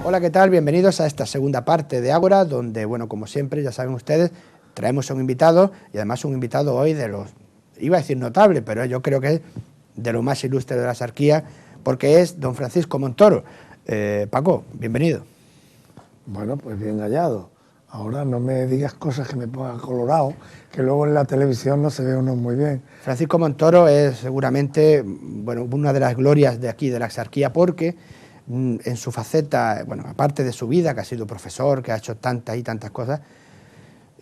Hola, ¿qué tal? Bienvenidos a esta segunda parte de Ágora, donde, bueno, como siempre, ya saben ustedes, traemos a un invitado, y además un invitado hoy de los, iba a decir notable, pero yo creo que es de lo más ilustre de la Axarquía, porque es don Francisco Montoro. Paco, bienvenido. Bueno, pues bien hallado. Ahora no me digas cosas que me pongan colorado, que luego en la televisión no se ve uno muy bien. Francisco Montoro es seguramente, bueno, una de las glorias de aquí, de la Axarquía, porque en su faceta, bueno, aparte de su vida, que ha sido profesor, que ha hecho tantas y tantas cosas,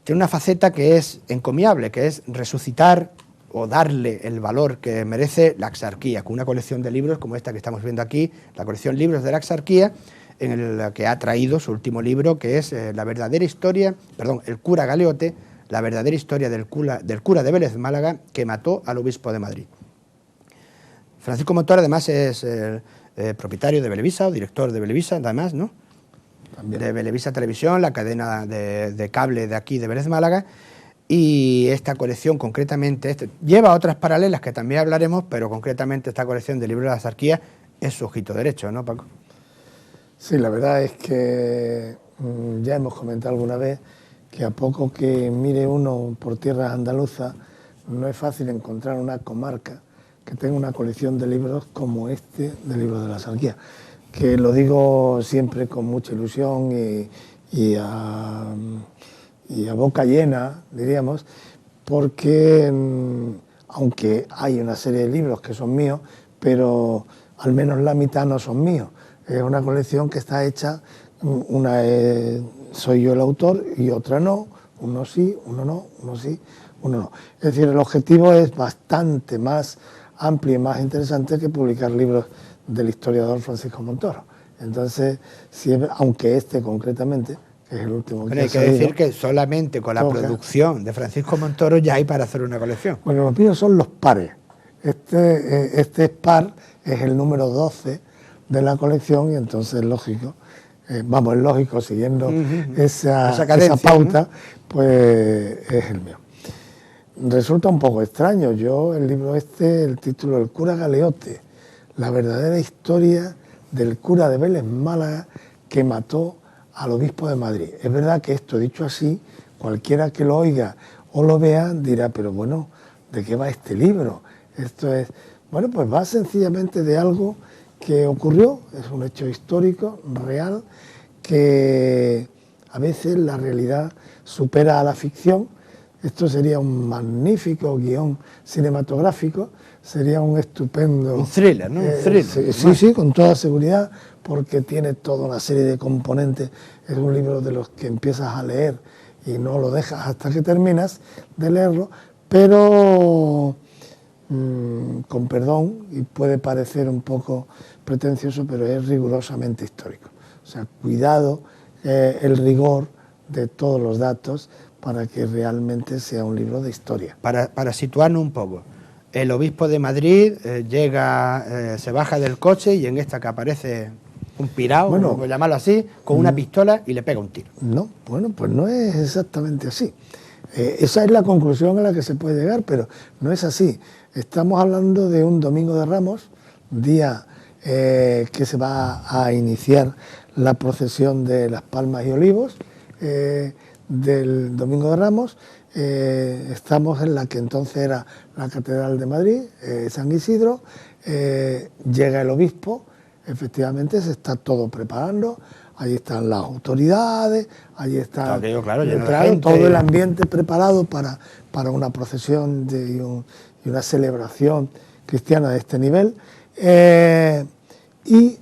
tiene una faceta que es encomiable, que es resucitar o darle el valor que merece la Axarquía, con una colección de libros como esta que estamos viendo aquí, la colección Libros de la Axarquía, en la que ha traído su último libro, que es la verdadera historia, perdón, El cura Galeote, la verdadera historia del cura de Vélez Málaga que mató al obispo de Madrid. Francisco Montoro además es propietario de Belevisa, o director de Belevisa, además, ¿no? También. De Belevisa Televisión, la cadena de cable de aquí de Vélez Málaga, y esta colección concretamente, lleva otras paralelas que también hablaremos, pero concretamente esta colección de libros de la Axarquía es su ojito derecho, ¿no, Paco? Sí, la verdad es que ya hemos comentado alguna vez que a poco que mire uno por tierras andaluzas, no es fácil encontrar una comarca que tenga una colección de libros como este de Libros de la Axarquía, que lo digo siempre con mucha ilusión y a boca llena, diríamos, porque aunque hay una serie de libros que son míos, pero al menos la mitad no son míos. Es una colección que está hecha, una soy yo el autor y otra no, uno sí, uno no, uno sí, uno no. Es decir, el objetivo es bastante más amplio y más interesante que publicar libros del historiador Francisco Montoro. Entonces, aunque este concretamente, que es el último que hay que decir que solamente con la producción de Francisco Montoro ya hay para hacer una colección. Bueno, los míos son los pares. Este es par, es el número 12 de la colección y entonces es lógico, es lógico, siguiendo esa pauta, ¿no? Pues es el mío. Resulta un poco extraño, el libro el título El cura Galeote, la verdadera historia del cura de Vélez Málaga que mató al obispo de Madrid. Es verdad que esto dicho así, cualquiera que lo oiga o lo vea dirá, pero bueno, ¿de qué va este libro? Esto es, bueno, pues va sencillamente de algo que ocurrió, es un hecho histórico, real, que a veces la realidad supera a la ficción. Esto sería un magnífico guión cinematográfico, sería un estupendo... Un thriller, ¿no? Un thriller. Sí, con toda seguridad, porque tiene toda una serie de componentes. Es un libro de los que empiezas a leer y no lo dejas hasta que terminas de leerlo, pero con perdón, y puede parecer un poco pretencioso, pero es rigurosamente histórico. O sea, cuidado el rigor de todos los datos para que realmente sea un libro de historia. Para situarnos un poco, el obispo de Madrid llega, se baja del coche y en esta que aparece un pirao, bueno, por llamarlo así, con una pistola y le pega un tiro. No, bueno, pues no es exactamente así. Esa es la conclusión a la que se puede llegar, pero no es así. Estamos hablando de un Domingo de Ramos, día que se va a iniciar la procesión de las Palmas y Olivos, del Domingo de Ramos. Estamos en la que entonces era la Catedral de Madrid, San Isidro. Llega el obispo, efectivamente se está todo preparando, allí están las autoridades, allí está todo el ambiente preparado para una procesión y una celebración cristiana de este nivel, y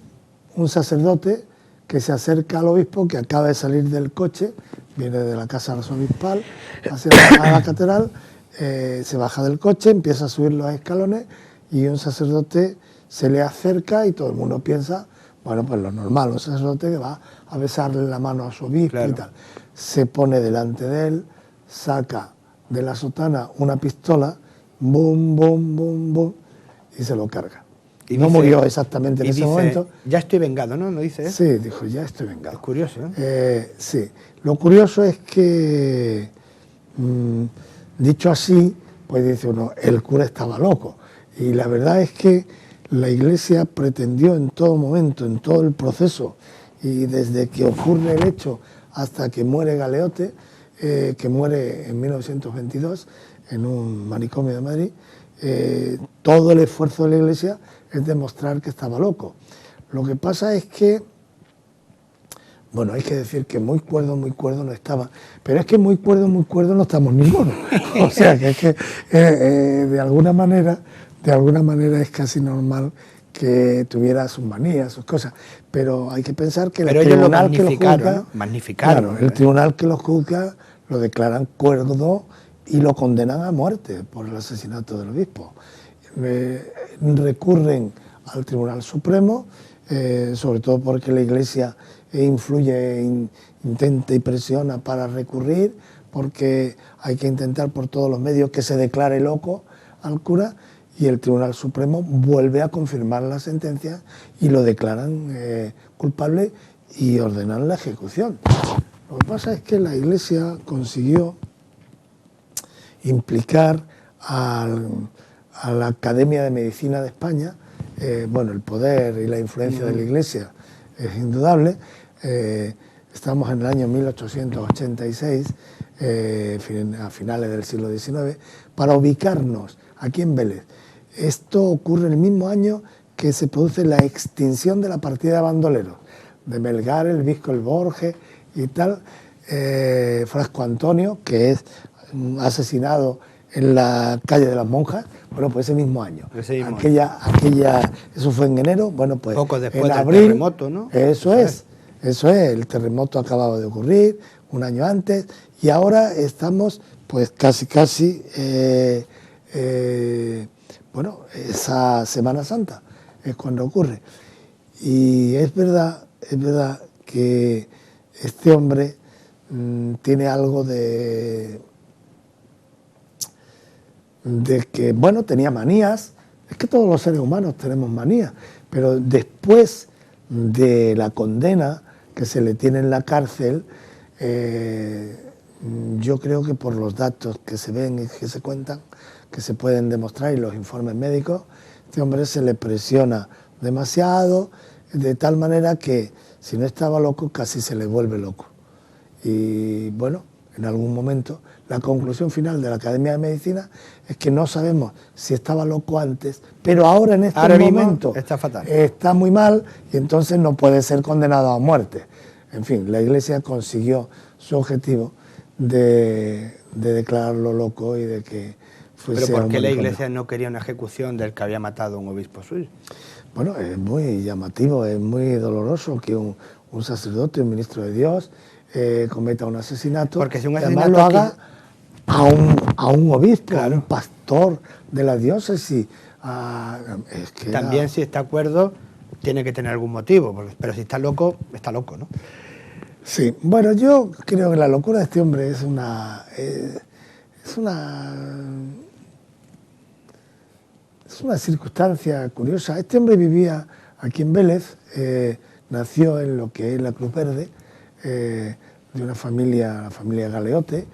un sacerdote que se acerca al obispo, que acaba de salir del coche, viene de la casa arzobispal hacia la catedral, se baja del coche, empieza a subir los escalones y un sacerdote se le acerca y todo el mundo piensa, bueno, pues lo normal, un sacerdote que va a besarle la mano a su obispo y tal. Se pone delante de él, saca de la sotana una pistola, bum, bum, bum, bum, y se lo carga. Y no murió exactamente en ese momento. Ya estoy vengado, ¿no? ¿No dice eso? Sí, dijo, ya estoy vengado. Es curioso, ¿no? Sí. Lo curioso es que, dicho así, pues dice uno, el cura estaba loco. Y la verdad es que la Iglesia pretendió en todo momento, en todo el proceso y desde que ocurre el hecho hasta que muere Galeote, que muere en 1922 en un manicomio de Madrid, todo el esfuerzo de la Iglesia es demostrar que estaba loco. Lo que pasa es que, bueno, hay que decir que muy cuerdo no estaba, pero es que muy cuerdo no estamos ninguno. O sea, que es que de alguna manera es casi normal que tuviera sus manías, sus cosas, pero hay que pensar que el tribunal que lo juzga, ¿no? Magnificaron. Claro, el tribunal que lo juzga lo declaran cuerdo y lo condenan a muerte por el asesinato del obispo. Recurren al Tribunal Supremo, sobre todo porque la Iglesia influye, intenta y presiona para recurrir, porque hay que intentar por todos los medios que se declare loco al cura, y el Tribunal Supremo vuelve a confirmar la sentencia y lo declaran culpable y ordenan la ejecución. Lo que pasa es que la Iglesia consiguió implicar a la Academia de Medicina de España, bueno, el poder y la influencia de la Iglesia es indudable. Estamos en el año 1886, a finales del siglo XIX, para ubicarnos aquí en Vélez. Esto ocurre el mismo año que se produce la extinción de la partida de bandoleros, de Melgar, el Visco, el Borges y tal. Frasco Antonio, que es asesinado en la calle de las Monjas, bueno, pues ese mismo año. Eso fue en enero, bueno, pues poco después en del abril, terremoto, ¿no? Eso es, el terremoto acababa de ocurrir un año antes, y ahora estamos pues casi bueno, esa Semana Santa es cuando ocurre. Y es verdad que este hombre tiene algo de que, bueno, tenía manías. Es que todos los seres humanos tenemos manías, pero después de la condena que se le tiene en la cárcel, yo creo que por los datos que se ven y que se cuentan, que se pueden demostrar, y los informes médicos, este hombre se le presiona demasiado, de tal manera que si no estaba loco casi se le vuelve loco. Y bueno, en algún momento la conclusión final de la Academia de Medicina es que no sabemos si estaba loco antes, pero ahora en este momento está fatal, está muy mal, y entonces no puede ser condenado a muerte. En fin, la Iglesia consiguió su objetivo de declararlo loco y de que fuese. ¿Pero por qué la Iglesia no quería una ejecución del que había matado a un obispo suyo? Bueno, es muy llamativo, es muy doloroso que un sacerdote, un ministro de Dios, cometa un asesinato, porque si un asesinato además lo haga a un obispo, claro, a un pastor de la diócesis. Es que también si está de acuerdo tiene que tener algún motivo, pero si está loco, ¿no? Sí, bueno, yo creo que la locura de este hombre es una circunstancia curiosa. Este hombre vivía aquí en Vélez, nació en lo que es la Cruz Verde, de una familia, la familia Galeote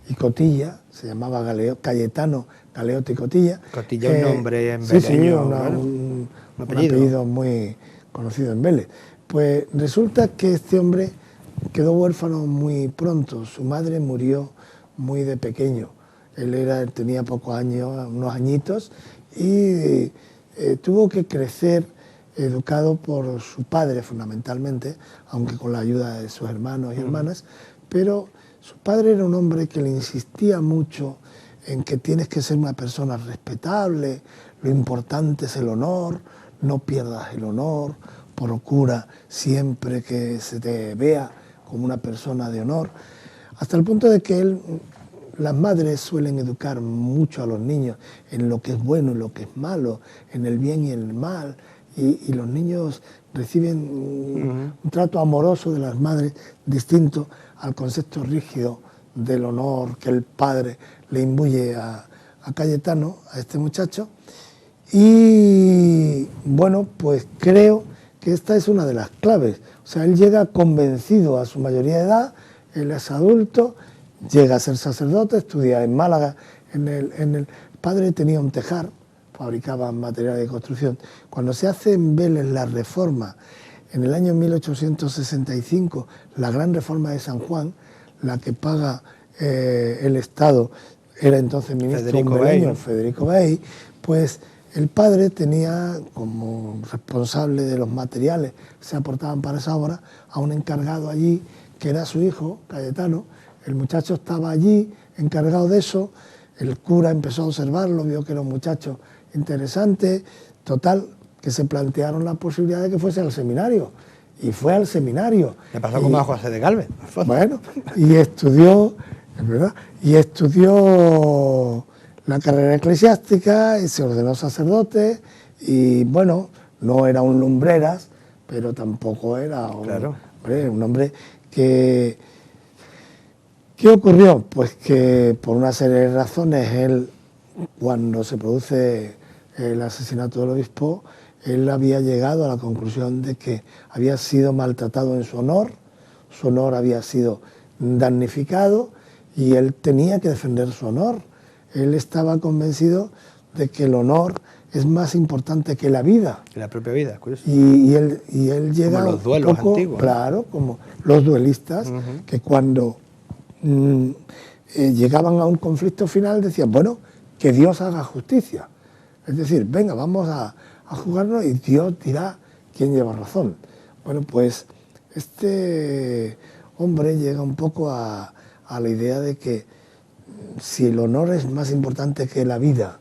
y Cotilla, se llamaba Cayetano Galeote y Cotilla. Cotilla es un nombre en Vélez. Sí, un apellido muy conocido en Vélez. Pues resulta que este hombre quedó huérfano muy pronto, su madre murió muy de pequeño, él tenía pocos años, unos añitos, y tuvo que crecer educado por su padre fundamentalmente, aunque con la ayuda de sus hermanos y hermanas, pero su padre era un hombre que le insistía mucho en que tienes que ser una persona respetable, lo importante es el honor, no pierdas el honor, procura siempre que se te vea como una persona de honor, hasta el punto de que las madres suelen educar mucho a los niños en lo que es bueno y lo que es malo, en el bien y el mal, y los niños reciben un trato amoroso de las madres distinto al concepto rígido del honor que el padre le imbuye a Cayetano, a este muchacho. Y bueno, pues creo que esta es una de las claves. O sea, él llega convencido a su mayoría de edad, él es adulto, llega a ser sacerdote, estudia en Málaga, el padre tenía un tejar, fabricaba material de construcción. Cuando se hace en Vélez la reforma en el año 1865, la gran reforma de San Juan, la que paga el Estado, era entonces ministro hondureño, Federico Bey, pues el padre tenía como responsable de los materiales que se aportaban para esa obra a un encargado allí, que era su hijo, Cayetano. El muchacho estaba allí, encargado de eso, el cura empezó a observarlo, vio que era un muchacho interesante, total, que se plantearon la posibilidad de que fuese al seminario, y fue al seminario. Le pasó como a José de Galvez. Bueno, y estudió, es verdad, y estudió la carrera eclesiástica, y se ordenó sacerdote, y bueno, no era un lumbreras, pero tampoco era un hombre que... ¿Qué ocurrió? Pues que por una serie de razones él, cuando se produce el asesinato del obispo, él había llegado a la conclusión de que había sido maltratado en su honor había sido damnificado y él tenía que defender su honor. Él estaba convencido de que el honor es más importante que la vida. Que la propia vida, curioso. Y él llega como los duelos un poco, antiguos. Claro, como los duelistas, que cuando llegaban a un conflicto final decían, bueno, que Dios haga justicia. Es decir, venga, vamos a jugarnos y Dios dirá quién lleva razón. Bueno, pues este hombre llega un poco a la idea de que si el honor es más importante que la vida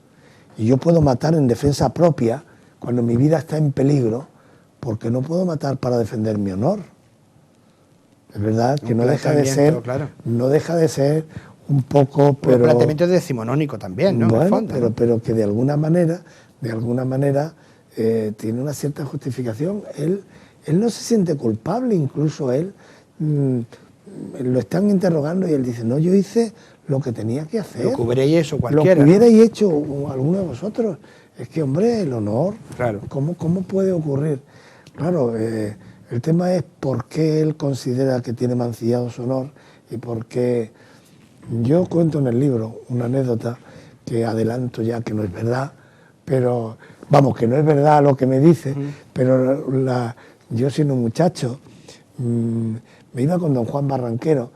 y yo puedo matar en defensa propia cuando mi vida está en peligro, ¿por qué no puedo matar para defender mi honor? Es verdad que no deja de ser un poco, pero... Un planteamiento decimonónico también, ¿no? Bueno, en el fondo, pero que de alguna manera tiene una cierta justificación. Él no se siente culpable, incluso él lo están interrogando y él dice, no, yo hice lo que tenía que hacer. Lo que hubierais hecho cualquiera. Lo que hubierais hecho alguno de vosotros. Es que, hombre, el honor, claro. ¿Cómo puede ocurrir? Claro, el tema es por qué él considera que tiene mancillado su honor y por qué... Yo cuento en el libro una anécdota que adelanto ya que no es verdad, pero, vamos, que no es verdad lo que me dice, pero yo siendo un muchacho me iba con don Juan Barranquero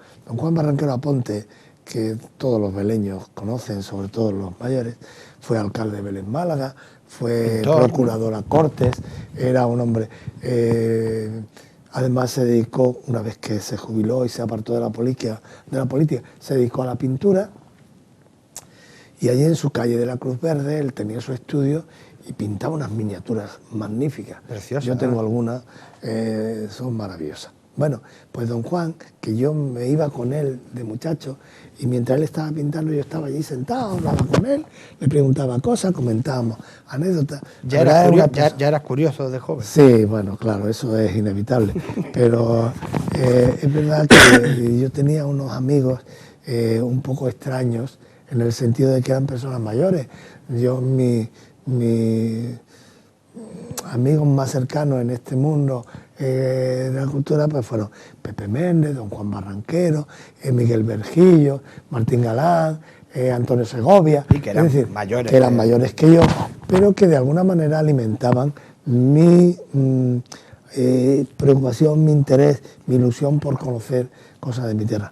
Aponte, que todos los beleños conocen, sobre todo los mayores, fue alcalde de Vélez Málaga, fue procurador a Cortes, era un hombre... además se dedicó, una vez que se jubiló y se apartó de la política, se dedicó a la pintura, y allí en su calle de la Cruz Verde él tenía su estudio y pintaba unas miniaturas magníficas. Preciosas. Yo tengo algunas, son maravillosas. Bueno, pues don Juan, que yo me iba con él de muchacho, y mientras él estaba pintando yo estaba allí sentado, hablaba con él, le preguntaba cosas, comentábamos anécdotas. Ya eras curioso de joven. Sí, bueno, claro, eso es inevitable, pero es verdad que yo tenía unos amigos un poco extraños, en el sentido de que eran personas mayores. Mis amigos más cercanos en este mundo de la cultura pues fueron Pepe Méndez, don Juan Barranquero, Miguel Vergillo, Martín Galán, Antonio Segovia, y que eran, es decir, mayores, que eran mayores que yo, pero que de alguna manera alimentaban mi preocupación, mi interés, mi ilusión por conocer cosas de mi tierra.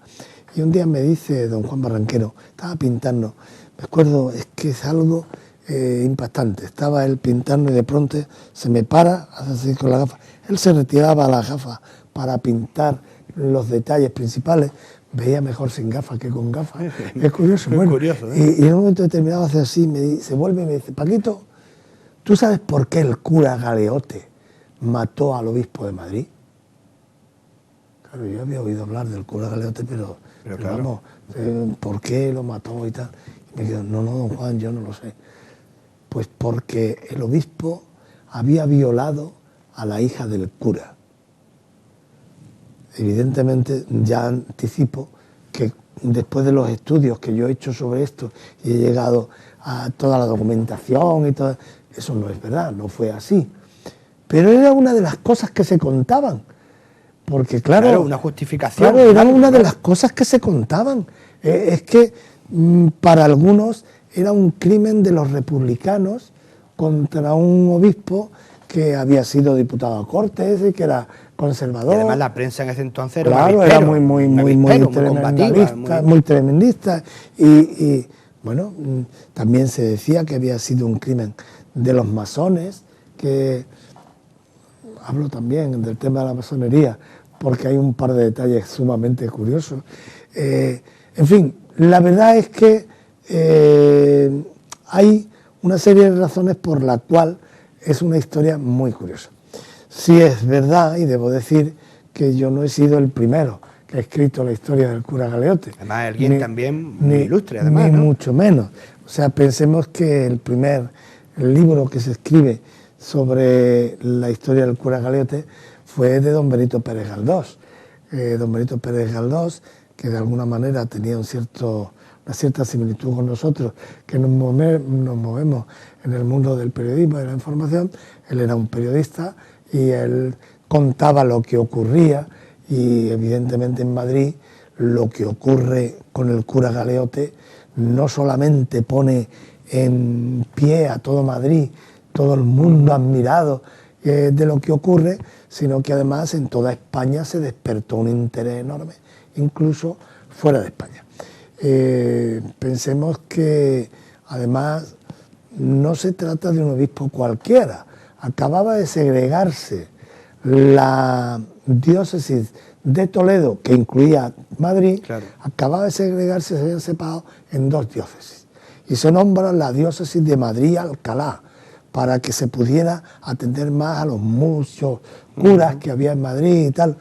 Y un día me dice don Juan Barranquero, estaba pintando, me acuerdo, es que es algo impactante, estaba él pintando y de pronto se me para, hace así con la gafa, él se retiraba las gafas para pintar los detalles principales, veía mejor sin gafas que con gafas, es curioso, bueno, curioso, y en un momento determinado hace así, se vuelve y me dice, Paquito, ¿tú sabes por qué el cura Galeote mató al obispo de Madrid? Claro, yo había oído hablar del cura Galeote, pero claro, vamos, ¿por qué lo mató y tal? Y me dijo, no, don Juan, yo no lo sé. Pues porque el obispo había violado a la hija del cura. Evidentemente, ya anticipo que después de los estudios que yo he hecho sobre esto y he llegado a toda la documentación y todo, eso no es verdad, no fue así. Pero era una de las cosas que se contaban. Porque claro, una justificación. Claro, era una de las cosas que se contaban. Es que para algunos era un crimen de los republicanos contra un obispo que había sido diputado a Cortes y que era conservador. Y además la prensa en ese entonces era claro, era muy tremendista y bueno, también se decía que había sido un crimen de los masones, que hablo también del tema de la masonería, porque hay un par de detalles sumamente curiosos. En fin, la verdad es que hay una serie de razones por la cual es una historia muy curiosa. Sí es verdad, y debo decir, que yo no he sido el primero que ha escrito la historia del cura Galeote. Además, alguien también muy ilustre, además, ni ¿no? mucho menos. O sea, pensemos que el primer libro que se escribe sobre la historia del cura Galeote fue de don Benito Pérez Galdós. Don Benito Pérez Galdós, que de alguna manera tenía una cierta similitud con nosotros, que nos movemos en el mundo del periodismo y de la información. Él era un periodista y él contaba lo que ocurría, y evidentemente en Madrid lo que ocurre con el cura Galeote no solamente pone en pie a todo Madrid, todo el mundo admirado de lo que ocurre, sino que además en toda España se despertó un interés enorme, incluso fuera de España. Pensemos que además no se trata de un obispo cualquiera. Acababa de segregarse la diócesis de Toledo, que incluía Madrid, claro. Acababa de segregarse, se habían separado en dos diócesis. Y se nombra la diócesis de Madrid-Alcalá, para que se pudiera atender más a los muchos curas que había en Madrid y tal.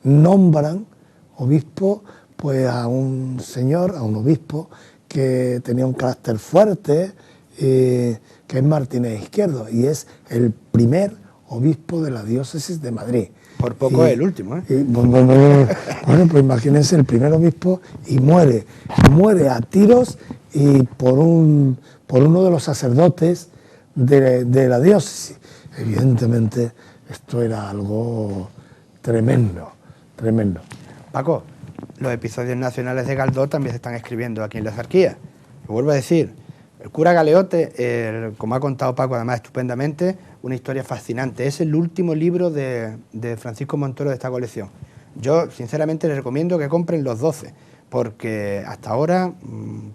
Nombran obispo pues a un señor, a un obispo que tenía un carácter fuerte, que es Martínez Izquierdo, y es el primer obispo de la diócesis de Madrid. Por poco es el último, ¿eh? Bueno, pues imagínense, el primer obispo, y muere a tiros y por uno de los sacerdotes de la diócesis. Evidentemente esto era algo tremendo, tremendo. Paco, los episodios nacionales de Galdós también se están escribiendo aquí en la Exarquía. Lo vuelvo a decir, el cura Galeote, como ha contado Paco además estupendamente, una historia fascinante. Es el último libro de Francisco Montoro de esta colección. Yo sinceramente les recomiendo que compren los 12, porque hasta ahora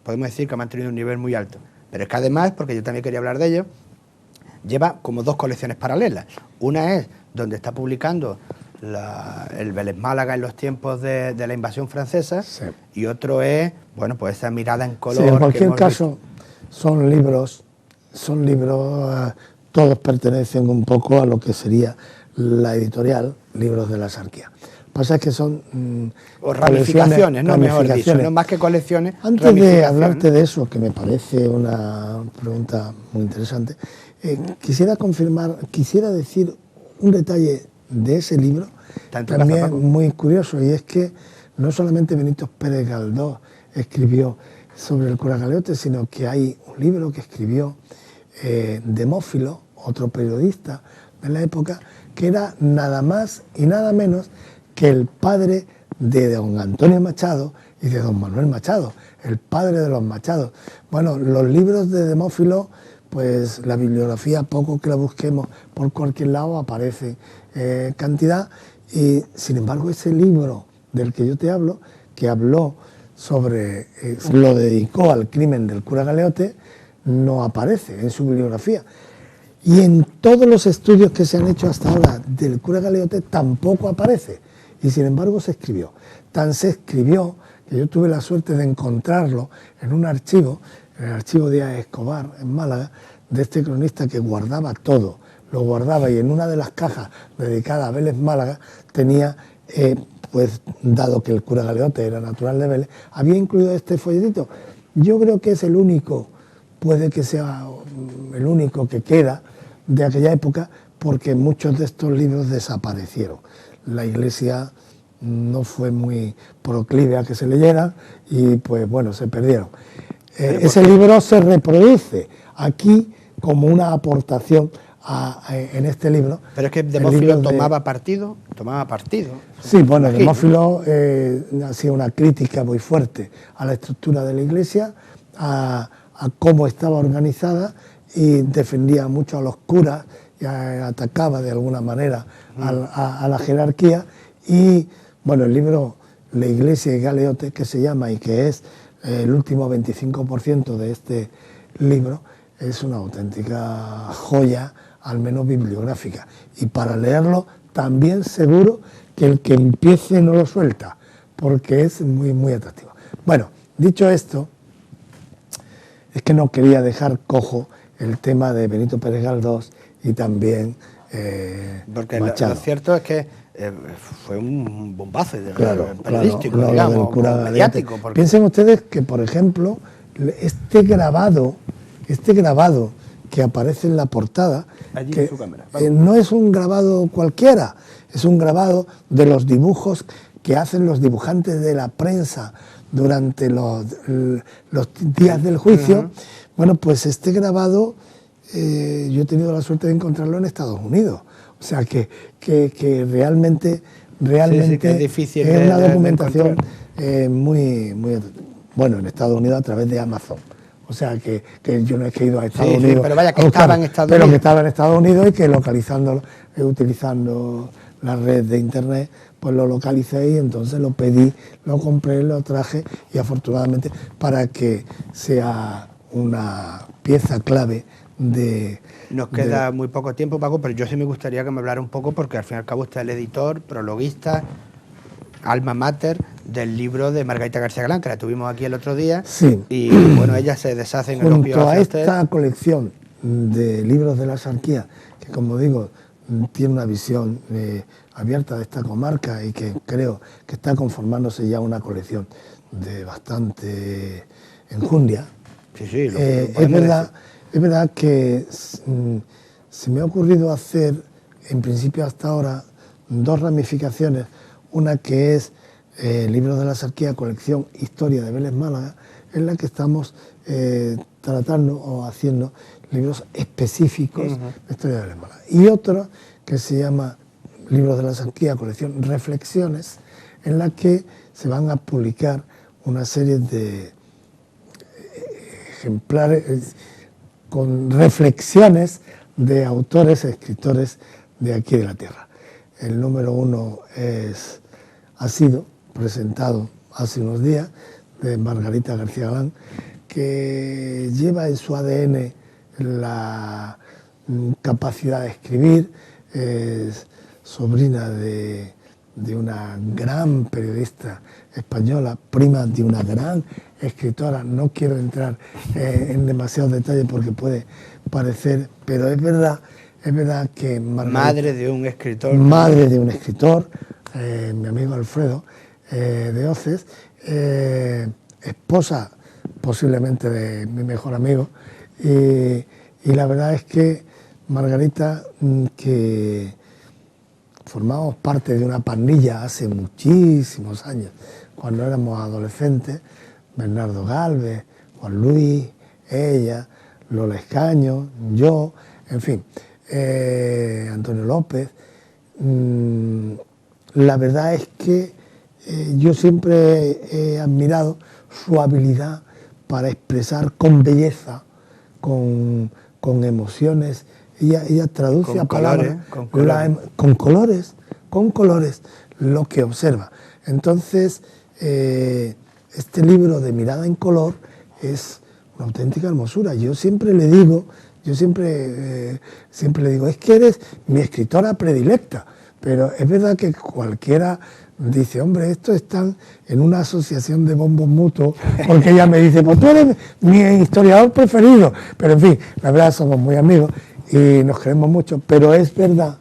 podemos decir que ha mantenido un nivel muy alto. Pero es que además, porque yo también quería hablar de ello, lleva como dos colecciones paralelas. Una es donde está publicando el Vélez Málaga en los tiempos de la invasión francesa, sí. Y otro es, bueno, pues esa mirada en color. Sí, en cualquier caso, son libros, todos pertenecen un poco a lo que sería la editorial Libros de la Exarquía. Lo que pasa es que son o ramificaciones, ¿no? Mejor dicho, no más que colecciones. Antes de hablarte de eso, que me parece una pregunta muy interesante, quisiera decir un detalle de ese libro, también muy curioso, y es que no solamente Benito Pérez Galdós escribió sobre el cura Galeote, sino que hay un libro que escribió Demófilo, otro periodista de la época, que era nada más y nada menos que el padre de don Antonio Machado y de don Manuel Machado, el padre de los Machados. Bueno, los libros de Demófilo, pues la bibliografía, poco que la busquemos por cualquier lado, aparece cantidad, y sin embargo ese libro del que yo te hablo, que habló sobre, lo dedicó al crimen del cura Galeote, no aparece en su bibliografía. Y en todos los estudios que se han hecho hasta ahora del cura Galeote tampoco aparece, y sin embargo se escribió. Tan se escribió que yo tuve la suerte de encontrarlo en un archivo, en el archivo de Escobar, en Málaga, de este cronista que guardaba todo, lo guardaba, y en una de las cajas dedicadas a Vélez Málaga tenía, pues dado que el cura Galeote era natural de Vélez, había incluido este folletito. Yo creo que es el único, puede que sea el único que queda de aquella época, porque muchos de estos libros desaparecieron. La Iglesia no fue muy proclive a que se leyeran y pues bueno, se perdieron. Ese libro se reproduce aquí como una aportación en este libro. Pero es que Demófilo tomaba partido. Sí, bueno, Demófilo hacía una crítica muy fuerte a la estructura de la Iglesia, a cómo estaba organizada, y defendía mucho a los curas atacaba de alguna manera a la jerarquía. Y bueno, el libro La Iglesia y Galeote, que se llama y que es el último 25% de este libro, es una auténtica joya, al menos bibliográfica. Y para leerlo también seguro que el que empiece no lo suelta, porque es muy, muy atractivo. Bueno, dicho esto, es que no quería dejar cojo el tema de Benito Pérez Galdós y también porque Machado. lo cierto es que fue un bombazo periodístico, claro, digamos, del cura mediático. Porque... Piensen ustedes que, por ejemplo, este grabado que aparece en la portada, allí que en su cámara, no es un grabado cualquiera, es un grabado de los dibujos que hacen los dibujantes de la prensa durante los días del juicio. Bueno, pues este grabado yo he tenido la suerte de encontrarlo en Estados Unidos. O sea que realmente sí, que es difícil es una documentación muy, muy... Bueno, en Estados Unidos a través de Amazon. O sea que yo no he ido a Estados Unidos. Pero vaya, que estaba en Estados Unidos. Pero que estaba en Estados Unidos y que localizándolo, utilizando la red de internet, pues lo localicé y entonces lo pedí, lo compré, lo traje y afortunadamente para que sea una pieza clave de... Nos queda muy poco tiempo, Paco, pero yo sí me gustaría que me hablara un poco, porque al fin y al cabo usted es el editor, prologuista, alma mater del libro de Margarita García Galán, que la tuvimos aquí el otro día. Sí. Y bueno, ella se deshace en junto elogio a hacia esta usted. colección de libros de la Axarquía, que como digo, tiene una visión abierta de esta comarca y que creo que está conformándose ya una colección de bastante enjundia. Sí, Es verdad que se me ha ocurrido hacer, en principio hasta ahora, dos ramificaciones. Una que es Libros de la Axarquía, colección Historia de Vélez Málaga, en la que estamos tratando o haciendo libros específicos de Historia de Vélez Málaga. Y otra que se llama Libros de la Axarquía, colección Reflexiones, en la que se van a publicar una serie de ejemplares con reflexiones de autores, escritores de aquí de la tierra. El número 1 ha sido presentado hace unos días, de Margarita García Galán, que lleva en su ADN la capacidad de escribir, es sobrina de una gran periodista española, prima de una gran escritora. No quiero entrar en demasiados detalles porque puede parecer, pero es verdad que Margarita, madre de un escritor. Madre de un escritor, mi amigo Alfredo de Oces, esposa posiblemente de mi mejor amigo, y la verdad es que Margarita, que formamos parte de una pandilla hace muchísimos años, cuando éramos adolescentes, Bernardo Galvez, Juan Luis, ella, Lola Escaño, yo, en fin, Antonio López. La verdad es que yo siempre he admirado su habilidad para expresar con belleza, con emociones. Ella traduce a palabras, con colores, lo que observa. Entonces, este libro de Mirada en Color es una auténtica hermosura. Yo siempre le digo, es que eres mi escritora predilecta, pero es verdad que cualquiera dice, hombre, estos están en una asociación de bombos mutuos, porque ella me dice, pues tú eres mi historiador preferido, pero en fin, la verdad somos muy amigos y nos queremos mucho, pero es verdad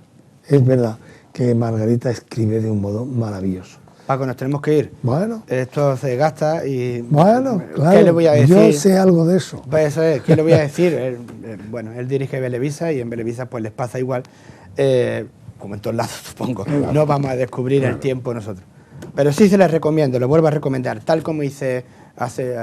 que Margarita escribe de un modo maravilloso. Paco, nos tenemos que ir. Bueno. Esto se gasta y... Bueno, claro, ¿qué le voy a decir? yo sé algo de eso. Pues eso es, ¿qué le voy a decir? Bueno, él dirige Belevisa y en Belevisa pues les pasa igual, como en todos lados supongo. Claro. No vamos a descubrir el tiempo nosotros. Pero sí se les recomiendo, lo vuelvo a recomendar, tal como hice hace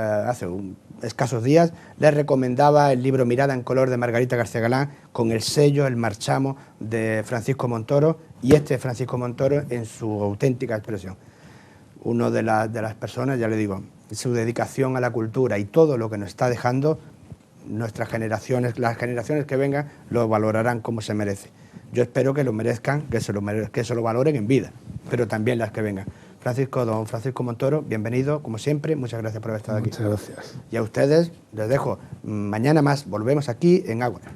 escasos días, les recomendaba el libro Mirada en Color de Margarita García Galán, con el sello, el marchamo de Francisco Montoro, y este Francisco Montoro en su auténtica expresión. Uno de las personas, ya le digo, su dedicación a la cultura y todo lo que nos está dejando, nuestras generaciones, las generaciones que vengan, lo valorarán como se merece. Yo espero que lo merezcan, que se lo valoren en vida, pero también las que vengan. Don Francisco Montoro, bienvenido, como siempre, muchas gracias por haber estado aquí. Muchas gracias. Y a ustedes les dejo, mañana más, volvemos aquí en Ágora.